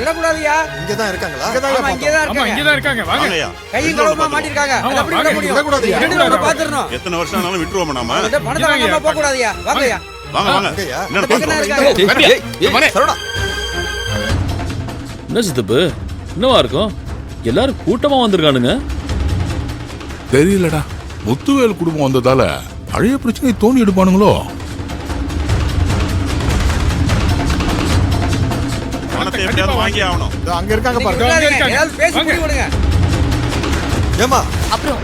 விடக்கூடாதுயா. இங்க தான் இருக்காங்களா? ஆமா, இங்க தான் ஆமா இங்க இருக்காங்க. தான் இருக்காங்க. வாங்க. வாங்கய்யா. கையும் களவுமா மாட்டிருக்காங்க. ஆமா, அது எப்படி விட வாங்க. முடியும்? விடக்கூடாதுயா. ரெண்டு பேரும் பாத்துறணும். எத்தனை வருஷம் ஆனாலும் விட்டுருவோம் நாம. இந்த பணத்தை வாங்காம போக கூடாதுயா. வாங்கய்யா. வாங்க வாங்க. வாங்கய்யா. என்னன்னு பக்கத்துல பாருங்க. இருக்காங்க. சரவணா, என்ன சித்தப்பு என்னவா இருக்கும்? எல்லாரும் கூட்டமா வந்திருக்கானுங்க. தெரியலடா, முத்துவேல் குடும்பம் வந்ததால பழைய பிரச்சனையை தோண்டி எடுப்பானுங்களோ? பணத்தை எப்படியாவது வாங்கி ஆகணும். இதோ அங்க இருக்காங்க பாருங்க. விடாதீங்க. ஏதாவது பேசி வாங்க. முடிவு விடுங்க. ஏமா, அப்புறம்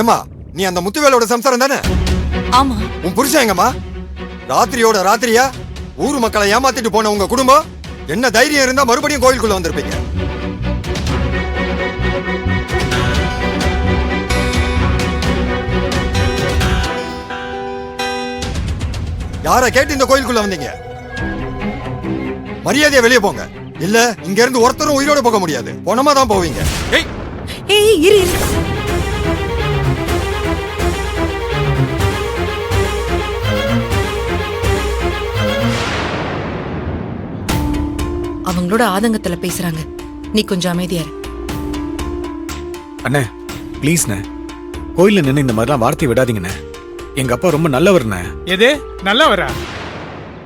ஏமா, நீ அந்த முத்துவேலோட சம்சாரம் தானே? ஆமா, உன் புருஷன் எங்கம்மா? ராத்திரியோட ராத்திரியா ஊர் மக்களை ஏமாத்திட்டு போன உங்க குடும்பம் என்ன தைரியம் இருந்தா மறுபடியும் கோயிலுக்குள்ள வந்திருப்பீங்க? யார கேட்டு இந்த கோயிலுக்குள்ள வந்தீங்க? மரியாதையா வெளியே போங்க. இல்ல இங்க இருந்து ஒருத்தரும் உயிரோட போக முடியாது. பணமா தான் போவீங்க. ஏய் இரு இரு. அவங்களோட ஆதங்கத்துல பேசுறாங்க, நீ கொஞ்சம் அமைதியா இரு. அண்ணே ப்ளீஸ்ண்ணே, கோயில்ல நின்று இந்த மாதிரிலாம் வார்த்தை விடாதீங்கண்ணே. எங்க அப்பா ரொம்ப நல்லவர்ண்ணே. எது நல்லவரா?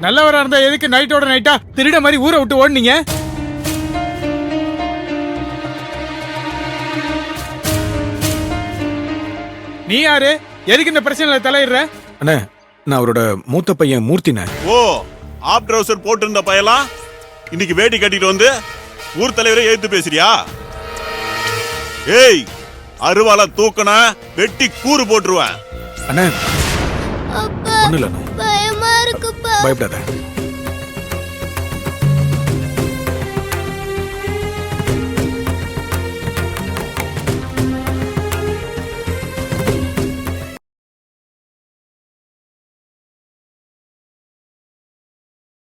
நல்லவரா இருந்தா எதுக்கு நைட்டோட நைட்டா திருட மாதிரி ஊரை விட்டு ஓடுனீங்க? நீ யாரு? எதுக்கு இந்த பிரச்சனைல தலையிடுற? அண்ணே, நான் அவரோட மூத்த பையன் மூர்த்திண்ணே. ஓ, ஆப் ட்ரவுசர் போட்டிருந்த பயலாம் இன்னைக்கு வேட்டி கட்டிட்டு வந்து ஊர் தலைவரை எழுத்து பேசுறியா? ஏய், அருவாளை தூக்கன வெட்டி கூறு போட்டுருவேன். அண்ணே ஒண்ணு இல்ல, பயப்படாத.